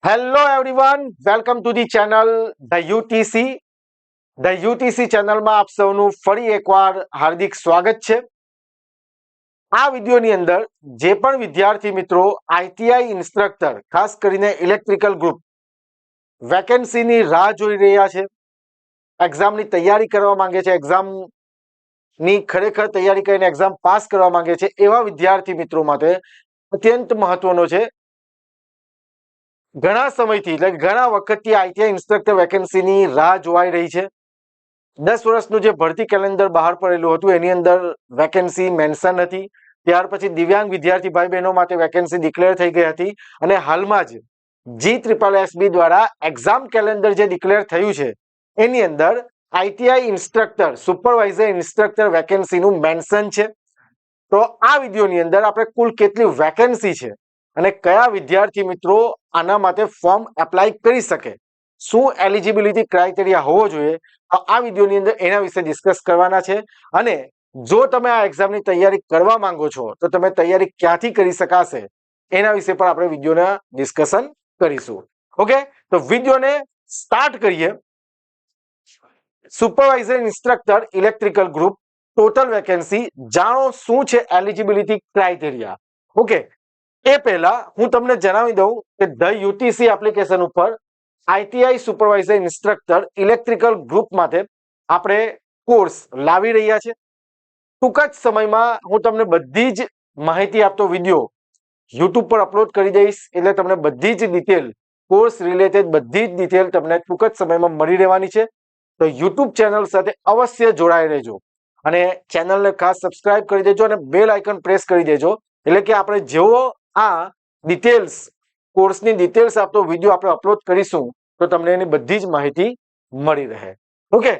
Hello everyone, welcome to the channel the UTC. The UTC ચેનલમાં આપ સૌનું ફરી એકવાર હાર્દિક સ્વાગત છે. આ વિડીયોની અંદર જે પણ વિદ્યાર્થી મિત્રો આઈટીઆઈ ઇન્સ્ટ્રક્ટર, ખાસ કરીને ઇલેક્ટ્રિકલ ગ્રુપ વેકેન્સીની રાહ જોઈ રહ્યા છે, એક્ઝામની તૈયારી કરવા માંગે છે, એક્ઝામની ખરેખર તૈયારી કરીને એક્ઝામ પાસ કરવા માંગે છે, એવા વિદ્યાર્થી મિત્રો માટે અત્યંત મહત્વનો છે. ઘણા સમયથી એટલે ઘણા વખતથી આઈટીઆઈ ઇન્સ્ટ્રક્ટર વેકેન્સીની રાહ જોવાઈ રહી છે. 10 વર્ષનું જે ભરતી કેલેન્ડર બહાર પડેલું હતું એની અંદર વેકેન્સી મેન્શન હતી. ત્યાર પછી દિવ્યાંગ વિદ્યાર્થી ભાઈ બહેનો માટે વેકેન્સી ડિક્લેર થઈ ગઈ હતી અને હાલમાં જ GSSB દ્વારા એક્ઝામ કેલેન્ડર જે ડિક્લેર થયું છે એની અંદર આઈટીઆઈ ઇન્સ્ટ્રક્ટર, સુપરવાઇઝર ઇન્સ્ટ્રક્ટર વેકેન્સીનું મેન્શન છે. તો આ વિડીયોની અંદર આપણે કુલ કેટલી વેકેન્સી છે અને કયા વિદ્યાર્થી મિત્રો આના માટે ફોર્મ એપ્લાય કરી શકે, શું એલિજિબિલિટી ક્રાઇટેરિયા હોવો જોઈએ, તો આ વિડીયોની અંદર એના વિશે ડિસ્કસ કરવાના છે. અને જો તમે આ એક્ઝામની તૈયારી કરવા માંગો છો તો તમે તૈયારી ક્યાંથી કરી શકાશે એના વિશે પણ આપણે વિડીયોના ડિસ્કશન કરીશું. ઓકે, તો વિડીયોને સ્ટાર્ટ કરીએ. Supervisor instructor electrical group, total vacancy, જાણો શું છે એલિજિબિલિટી ક્રાઇટેરિયા. ઓકે, એ પહેલા હું તમને જણાવી દઉં કે ધ યુટીસી એપ્લિકેશન ઉપર ITI supervisor instructor electrical group માટે આપણે કોર્સ લાવી રહ્યા છે. ટૂંક જ સમયમાં હું તમને બધી જ માહિતી આપતો વિડીયો યુટ્યુબ પર અપલોડ કરી દઈશ, એટલે તમને બધી જ ડિટેલ, કોર્સ રિલેટેડ બધી જ ડિટેલ તમને ટૂંક જ સમયમાં મળી રહેવાની છે. તો યુટ્યુબ ચેનલ સાથે અવશ્ય જોડાઈ રહેજો અને ચેનલને ખાસ સબસ્ક્રાઇબ કરી દેજો અને બેલ આઇકન પ્રેસ કરી દેજો, એટલે કે આપણે જેવો આ ડિટેલ્સ, કોર્સની ડિટેલ્સ આપતો વિડીયો આપણે અપલોડ કરીશું તો તમને એની બધી જ માહિતી મળી રહે. ઓકે,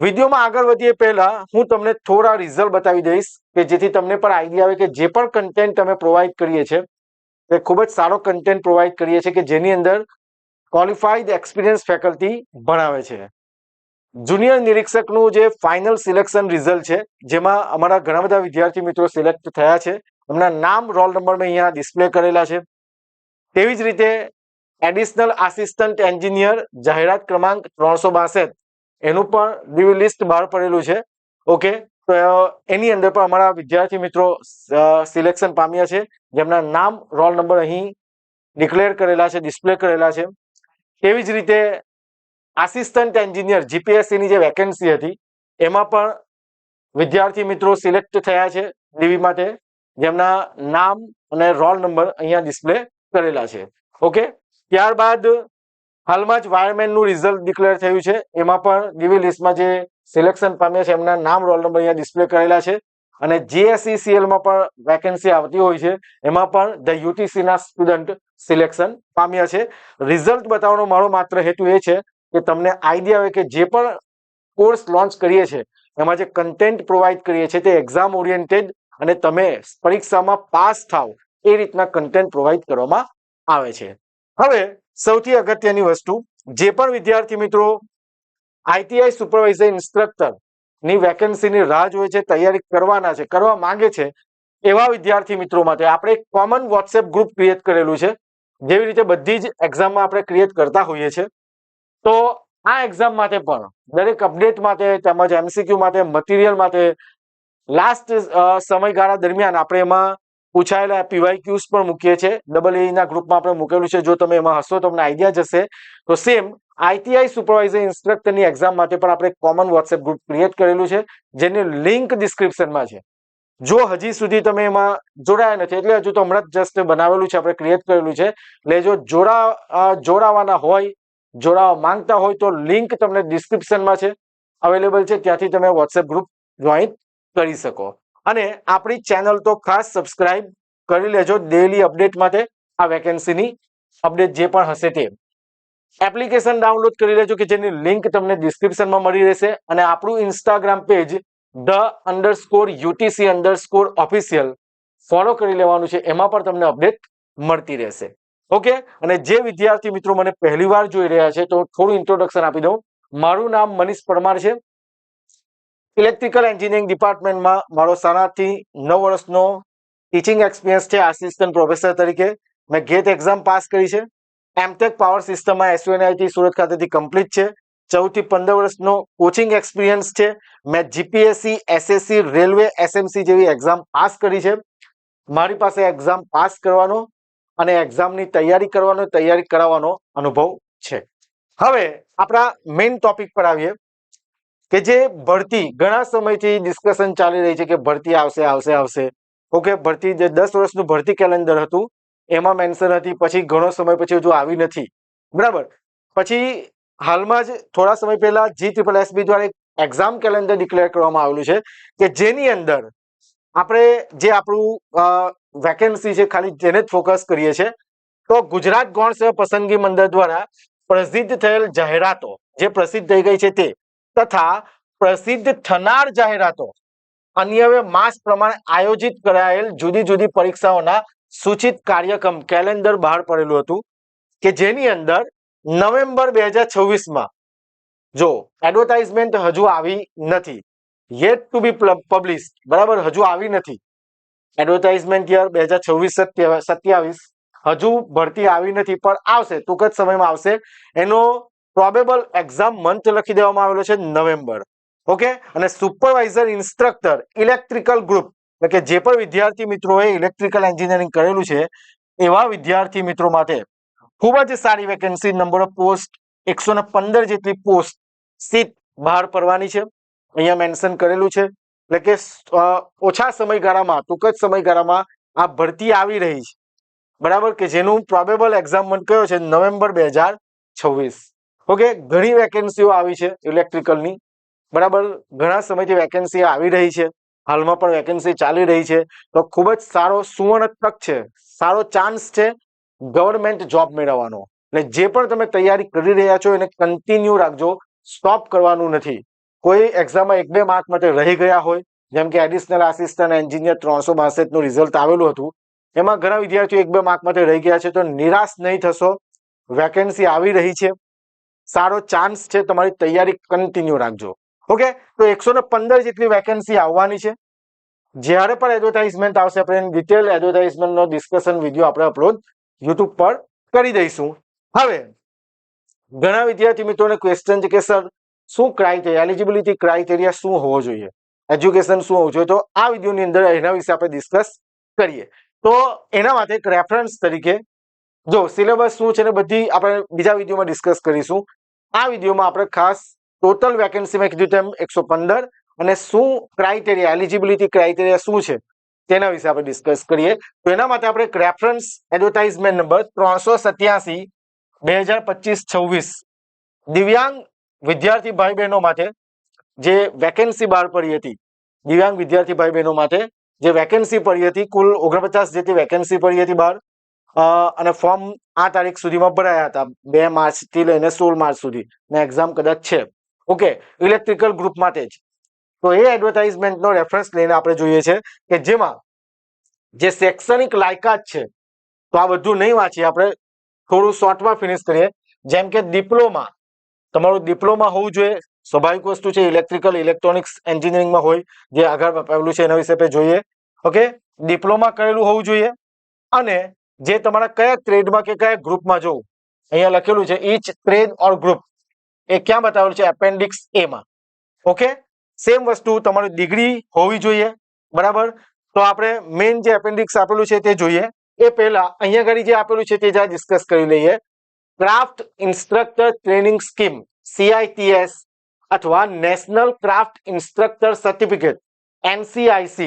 વિડીયોમાં આગળ વધીએ પહેલા હું તમને થોડા રિઝલ્ટ બતાવી દઈશ કે જેથી તમને પણ આઈડિયા આવે કે જે પણ કન્ટેન્ટ તમે પ્રોવાઈડ કરીએ છીએ તે ખૂબ જ સારો કન્ટેન્ટ પ્રોવાઈડ કરીએ છીએ કે જેની અંદર ક્વોલિફાઈડ એક્સપિરિયન્સ ફેકલ્ટી ભણાવે છે. જુનિયર નિરીક્ષકનું જે ફાઇનલ સિલેક્શન રિઝલ્ટ છે જેમાં અમારા ઘણા બધા વિદ્યાર્થી મિત્રો સિલેક્ટ થયા છે, એમના નામ, રોલ નંબર મેં અહીંયા ડિસ્પ્લે કરેલા છે. તેવી જ રીતે એડિશનલ આસિસ્ટન્ટ એન્જિનિયર જાહેરાત ક્રમાંક 362 એનું પણ રિવ્યુ લિસ્ટ બહાર પડેલું છે. ઓકે, તો એની અંદર પણ અમારા વિદ્યાર્થી મિત્રો સિલેક્શન પામ્યા છે, જેમના નામ, રોલ નંબર અહીં ડિક્લેર કરેલા છે, ડિસ્પ્લે કરેલા છે. તેવી જ રીતે આસિસ્ટન્ટ એન્જિનિયર જીપીએસસીની જે વેકેન્સી હતી એમાં પણ વિદ્યાર્થી મિત્રો સિલેક્ટ થયા છે ડીવી માટે, જેમના નામ અને રોલ નંબર અહીંયા ડિસ્પ્લે કરેલા છે. ઓકે, ત્યારબાદ હાલમાં જ વાયરમેનનું રિઝલ્ટ ડિક્લેર થયું છે, એમાં પણ ડીવી લિસ્ટમાં જે સિલેક્શન પામ્યા છે એમના નામ, રોલ નંબર અહીંયા ડિસ્પ્લે કરેલા છે. અને જીએસઈસીએલમાં પણ વેકેન્સી આવતી હોય છે, એમાં પણ ધ યુટીસીના સ્ટુડન્ટ સિલેક્શન પામ્યા છે. રિઝલ્ટ બતાવવાનો મારો માત્ર હેતુ એ છે કે તમને આઈડિયા આવે કે જે પણ કોર્સ લોન્ચ કરીએ છીએ એમાં જે કન્ટેન્ટ પ્રોવાઈડ કરીએ છીએ તે એક્ઝામ ઓરિએન્ટેડ અને તમે પરીક્ષામાં પાસ થાવ એ રીતના કન્ટેન્ટ પ્રોવાઈડ કરવામાં આવે છે. હવે સૌથી અગત્યની વસ્તુ, જે પણ વિદ્યાર્થી મિત્રો આઈટીઆઈ સુપરવાઇઝર ઇન્સ્ટ્રક્ટર ની વેકેન્સીની રાહ જોવે છે, તૈયારી કરવાના છે, કરવા માંગે છે, એવા વિદ્યાર્થી મિત્રો માટે આપણે એક કોમન વોટ્સએપ ગ્રુપ ક્રિએટ કરેલું છે, જેવી રીતે બધી જ એક્ઝામમાં આપણે ક્રિએટ કરતા હોઈએ છીએ. તો આ એક્ઝામ માટે પણ દરેક અપડેટ માટે તેમજ એમસીક્યુ માટે, મટીરિયલ માટે લાસ્ટ સમયગાળા દરમિયાન આપણે એમાં પૂછાયેલા પીવાયક્યુઝ પણ મૂકીએ છીએ. AA ના ગ્રુપમાં આપણે મૂકેલું છે, જો તમે એમાં હશો તમને આઈડિયા જશે. તો સેમ આઈટીઆઈ સુપરવાઇઝર ઇન્સ્ટ્રક્ટરની એક્ઝામ માટે પણ આપણે કોમન વોટ્સએપ ગ્રુપ ક્રિએટ કરેલું છે, જેની લિંક ડિસ્ક્રિપ્શનમાં છે. જો હજી સુધી તમે એમાં જોડાયા નથી, એટલે હજુ તો હમણાં જ જસ્ટ બનાવેલું છે, આપણે ક્રિએટ કરેલું છે, એટલે જો જોડાવાના હોય, જોડાવા માંગતા હોય તો લિંક તમને ડિસ્ક્રિપ્શનમાં છે, અવેલેબલ છે, ત્યાંથી તમે વોટ્સએપ ગ્રુપ જોઈન કરી શકો. અને આપણી ચેનલ તો ખાસ સબસ્ક્રાઇબ કરી લેજો ડેઈલી અપડેટ માટે. આ વેકેન્સીની અપડેટ જે પણ હશે તે એપ્લિકેશન ડાઉનલોડ કરી લેજો કે જેની લિંક તમને ડિસ્ક્રિપ્શનમાં મળી રહેશે. અને આપણું ઇન્સ્ટાગ્રામ પેજ _UTC_official ફોલો કરી લેવાનું છે, એમાં પણ તમને અપડેટ મળતી રહેશે. ઓકે, અને જે વિદ્યાર્થી મિત્રો મને પહેલી વાર જોઈ રહ્યા છે તો થોડું ઇન્ટ્રોડક્શન આપી દઉં. મારું નામ મનીષ પરમાર છે. ઇલેક્ટ્રિકલ એન્જિનિયરિંગ ડિપાર્ટમેન્ટમાં મારો 7.5 થી 9 વર્ષનો ટીચિંગ એક્સપિરિયન્સ છે આસિસ્ટન્ટ પ્રોફેસર તરીકે. મેં ગેટ એક્ઝામ પાસ કરી છે, એમટેક પાવર સિસ્ટમમાં SUNIT સુરત ખાતેથી કમ્પ્લીટ છે, 14 થી 15 વર્ષનો કોચિંગ એક્સપિરિયન્સ છે, મેં GPSC, SSC, રેલવે, SMC જેવી એક્ઝામ પાસ કરી છે. મારી પાસે એક્ઝામ પાસ કરવાનો અને એક્ઝામની તૈયારી કરવાનો, તૈયારી કરાવવાનો અનુભવ છે. હવે આપણા મેઇન ટોપિક પર આવીએ કે જે ભરતી ઘણા સમયથી ડિસ્કશન ચાલી રહી છે કે ભરતી આવશે. ઓકે, ભરતી જે 10 વર્ષનું ભરતી કેલેન્ડર હતું એમાં મેન્શન હતી, પછી ઘણો સમય પછી હજુ આવી નથી. બરાબર. પછી હાલમાં જ થોડા સમય પહેલા GSSB દ્વારા એક એક્ઝામ કેલેન્ડર ડિક્લેર કરવામાં આવેલું છે કે જેની અંદર આપણે જે આપણું વેકેન્સી છે ખાલી જેને જ ફોકસ કરીએ છીએ. તો ગુજરાત ગૌણ સેવા પસંદગી મંડળ દ્વારા પ્રસિદ્ધ થયેલ જાહેરાતો જે પ્રસિદ્ધ થઈ ગઈ છે તે તથા પ્રસિદ્ધ થનાર જાહેરાતો અન્યવે માસ પ્રમાણે આયોજિત કરાયેલ જુદી જુદી પરીક્ષાઓના સૂચિત કાર્યક્રમ કેલેન્ડર બહાર પડેલું હતું કે જેની અંદર નવેમ્બર 2026 જો એડવર્ટાઇઝમેન્ટ હજુ આવી નથી, yet to be published, બરાબર, હજુ આવી નથી એડવર્ટાઇઝમેન્ટ યર 2026-27 હજુ ભરતી આવી નથી પણ આવશે, ટૂંક જ સમયમાં આવશે. એનો પ્રોબેબલ એક્ઝામ મંથ લખી દેવામાં આવેલો છે નવેમ્બર. ઓકે, અને સુપરવાઇઝર ઇન્સ્ટ્રક્ટર ઇલેક્ટ્રિકલ ગ્રુપ એટલે કે જે પણ વિદ્યાર્થી મિત્રોએ ઇલેક્ટ્રિકલ એન્જિનિયરિંગ કરેલું છે એવા વિદ્યાર્થી મિત્રો માટે ખૂબ જ સારી વેકેન્સી, નંબર ઓફ પોસ્ટ 115 જેટલી પોસ્ટ સીટ બહાર પડવાની છે. અહીંયા મેન્શન કરેલું છે એટલે કે ઓછા સમયગાળામાં, ટૂંક જ સમયગાળામાં આ ભરતી આવી રહી છે. બરાબર, કે જેનું પ્રોબેબલ એક્ઝામ મંથ કયો છે નવેમ્બર 2026. ઓકે, ઘણી વેકેન્સીઓ આવી છે ઇલેક્ટ્રિકલની. બરાબર, ઘણા સમયથી વેકેન્સી આવી રહી છે, હાલમાં પણ વેકેન્સી ચાલી રહી છે. તો ખૂબ જ સારો સુવર્ણ તક છે, સારો ચાન્સ છે ગવર્મેન્ટ જોબ મેળવવાનો. એટલે જે પણ તમે તૈયારી કરી રહ્યા છો એને કન્ટિન્યુ રાખજો, સ્ટોપ કરવાનું નથી. કોઈ એક્ઝામમાં 1-2 માર્ક માટે રહી ગયા હોય, જેમ કે એડિશનલ આસિસ્ટન્ટ એન્જિનિયર 362 નું રિઝલ્ટ આવેલું હતું, એમાં ઘણા વિદ્યાર્થીઓ 1-2 માર્ક માટે રહી ગયા છે. તો નિરાશ નહીં થશો, વેકેન્સી આવી રહી છે, સારો ચાન્સ છે, તમારી તૈયારી કન્ટિન્યુ રાખજો. ઓકે, તો 115 જેટલી વેકેન્સી આવવાની છે. જ્યારે પણ એડવર્ટાઇઝમેન્ટ આવશે આપણે ડિટેલ એડવર્ટાઇઝમેન્ટનો ડિસ્કશન વિડીયો આપણે અપલોડ યુટ્યુબ પર કરી દઈશું. હવે ઘણા વિદ્યાર્થી મિત્રોને ક્વેશ્ચન છે કે સર શું ક્રાઇટેરિયા, એલિજિબિલિટી ક્રાઇટેરિયા શું હોવો જોઈએ, એજ્યુકેશન શું હોવું જોઈએ, તો આ વિડીયોની અંદર એના વિશે આપણે ડિસ્કસ કરીએ. તો એના માટે એક રેફરન્સ તરીકે જો સિલેબસ શું છે ને બધી આપણે બીજા વિડીયોમાં ડિસ્કસ કરીશું. આ વિડીયોમાં આપણે ખાસ ટોટલ વેકેન્સીમાં કીધું તેમ 115 અને શું ક્રાઇટેરિયા, એલિજિબિલિટી ક્રાઇટેરિયા શું છે તેના વિશે આપણે ડિસ્કસ કરીએ. તો એના માટે આપણે એક રેફરન્સ એડવર્ટાઇઝમેન્ટ નંબર 387 2025-26 દિવ્યાંગ વિદ્યાર્થી ભાઈ બહેનો માટે જે વેકેન્સી બહાર પડી હતી, દિવ્યાંગ વિદ્યાર્થી ભાઈ બહેનો માટે જે વેકેન્સી પડી હતી, કુલ 49 જેટલી વેકેન્સી પડી હતી બહાર, અને ફોર્મ આ તારીખ સુધીમાં ભરાયા હતા, 2 માર્ચથી લઈને 16 માર્ચ સુધી, ને એક્ઝામ કદાચ છે. ઓકે, ઇલેક્ટ્રિકલ ગ્રુપ માટે જ. તો એ એડવર્ટાઇઝમેન્ટનો રેફરન્સ લઈને આપણે જોઈએ છે કે જેમાં જે શૈક્ષણિક લાયકાત છે, તો આ બધું નહીં વાંચીએ આપણે, થોડું શોર્ટમાં ફિનિશ કરીએ. જેમ કે ડિપ્લોમા, તમારું ડિપ્લોમા હોવું જોઈએ, સ્વાભાવિક વસ્તુ છે, ઇલેક્ટ્રિકલ ઇલેક્ટ્રોનિક્સ એન્જિનિયરિંગમાં હોય, જે આગળ આવેલું છે એના વિશે આપણે જોઈએ. ઓકે, ડિપ્લોમા કરેલું હોવું જોઈએ. અને જે તમારા કયા ટ્રેડમાં કે કયા ગ્રુપમાં જોવું, અહીંયા લખેલું છે ઈચ ટ્રેડ ઓર ગ્રુપ, એ ક્યાં બતાવેલું છે એપેન્ડિક્સ એ માં. ઓકે, સેમ વસ્તુ તમારી ડિગ્રી હોવી જોઈએ. બરાબર, તો આપણે મેઇન જે એપેન્ડિક્સ આપેલું છે તે જોઈએ. એ પહેલા અહીંયા આગળ જે આપેલું છે તે જરા ડિસ્કસ કરી લઈએ. Craft instructor training scheme CITS અથવા national craft instructor certificate NCIC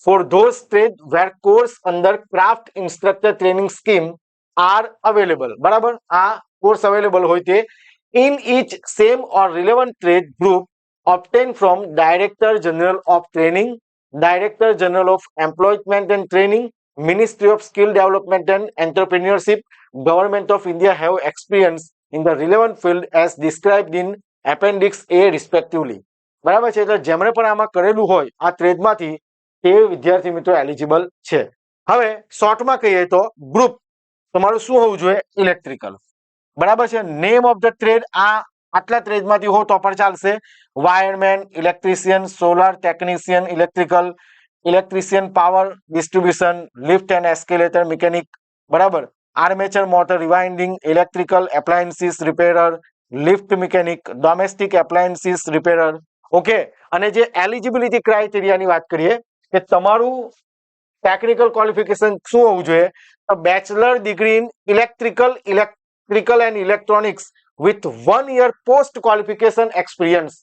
for those trade where course under craft instructor training scheme are available. બરાબર, આ કોર્સ અવેલેબલ હોય તે in each same or relevant trade group obtained from Director General of Training, Director General of Employment and Training, Ministry of Skill Development and Entrepreneurship, Government of India have experience in the relevant field as described in Appendix A respectively. બરાબર છે, એટલે જેમણે પણ આમાં કરેલું હોય આ ટ્રેડમાંથી તે વિદ્યાર્થી મિત્રો એલિજિબલ છે. હવે શોર્ટમાં કહીએ તો ગ્રુપ તમારું શું હોવું જોઈએ, ઇલેક્ટ્રિકલ. બરાબર છે, નેમ ઓફ ધ ટ્રેડ આ આટલા ટ્રેડમાંથી હો તો પણ ચાલશે, wireman, electrician, solar technician, electrician power distribution, lift and escalator mechanic. બરાબર, armature motor rewinding, electrical appliances repairer, lift mechanic, domestic appliances repairer. Okay, અને જે એલિજિબિલિટી ક્રાઇટેરિયાની વાત કરીએ કે તમારું ટેકનિકલ ક્વોલિફિકેશન શું હોવું જોઈએ, તો bachelor degree in electrical and electronics with 1 year post qualification experience.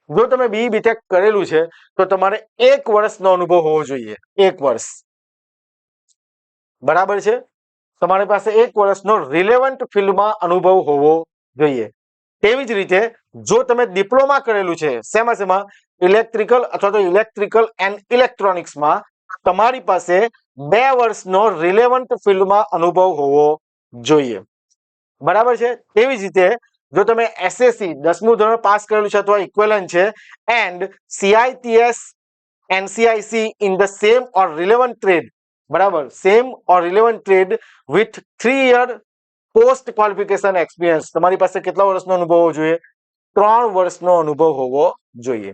જો તમે BE BTech કરેલું છે તો તમારે 1 વર્ષનો અનુભવ હોવો જોઈએ. 1 વર્ષ, બરાબર છે. તમારી પાસે 1 વર્ષનો રિલેવન્ટ ફિલ્ડમાં અનુભવ હોવો જોઈએ. તેવી જ રીતે જો તમે ડિપ્લોમા કરેલું છે શેમાં ઇલેક્ટ્રિકલ અથવા તો ઇલેક્ટ્રિકલ એન્ડ ઇલેક્ટ્રોનિક્સમાં, તમારી પાસે 2 વર્ષનો રિલેવન્ટ ફિલ્ડમાં અનુભવ હોવો જોઈએ, બરાબર છે. તેવી જ રીતે જો તમે SSC 10મું ધોરણ પાસ કરેલું છે અથવા ઇક્વિવેલન્ટ છે and CITS NCIC in the same or relevant trade, બરાબર, same or relevant trade with 3 year post qualification experience, તમારી પાસે કેટલા વર્ષનો અનુભવ હોવો જોઈએ, 3 વર્ષનો અનુભવ હોવો જોઈએ,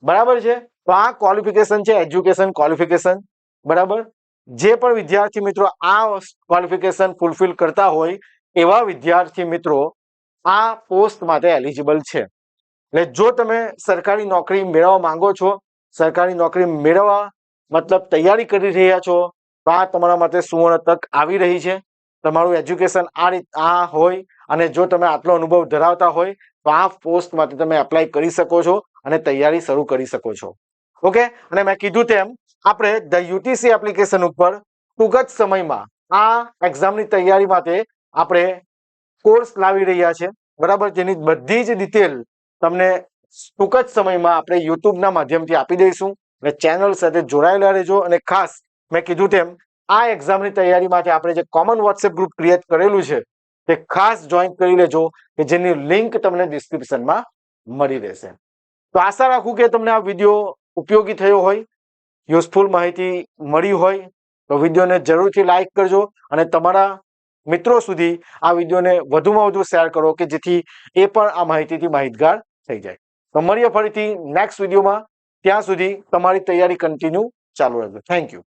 બરાબર છે. તો આ ક્વોલિફિકેશન છે, એજ્યુકેશન ક્વોલિફિકેશન, બરાબર. જે પણ વિદ્યાર્થી મિત્રો આ ક્વોલિફિકેશન ફૂલફિલ કરતા હોય એવા વિદ્યાર્થી મિત્રો આ પોસ્ટ માટે એલિજિબલ છે. એટલે જો તમે સરકારી નોકરી મેળવવા માંગો છો, સરકારી નોકરી મેળવવા મતલબ તૈયારી કરી રહ્યા છો, તો આ તમારા માટે સુવર્ણ તક આવી રહી છે. તમારું એજ્યુકેશન આ હોય અને જો તમે આટલો અનુભવ ધરાવતા હોય તો આ પોસ્ટ માટે તમે એપ્લાય કરી શકો છો અને તૈયારી શરૂ કરી શકો છો. ઓકે, અને મેં કીધું તેમ આપણે ધ UTC એપ્લિકેશન ઉપર ટૂંક જ સમયમાં આ એક્ઝામની તૈયારી માટે આપણે કોર્સ લાવી રહ્યા છે, બરાબર. જેની બધી જ ડિટેલ તમને ટૂંક જ સમયમાં આપણે યુટ્યુબના માધ્યમથી આપી દઈશું. એટલે ચેનલ સાથે જોડાયેલા રહેજો. અને ખાસ મેં કીધું તેમ આ એક્ઝામની તૈયારી માટે આપણે જે કોમન વોટ્સએપ ગ્રુપ ક્રિએટ કરેલું છે તે ખાસ જોઈન કરી લેજો, કે જેની લિંક તમને ડિસ્ક્રિપ્શનમાં મળી રહેશે. તો આશા રાખું કે તમને આ વિડીયો ઉપયોગી થયો હોય, યુઝફુલ માહિતી મળી હોય તો વિડીયોને જરૂરથી લાઈક કરજો અને તમારા મિત્રો સુધી આ વિડીયોને વધુમાં વધુ શેર કરો કે જેથી એ પણ આ માહિતીથી માહિતગાર થઈ જાય. તો મળીએ ફરીથી નેક્સ્ટ વિડીયોમાં. ત્યાં સુધી તમારી તૈયારી કન્ટિન્યુ ચાલુ રાખજો. Thank you.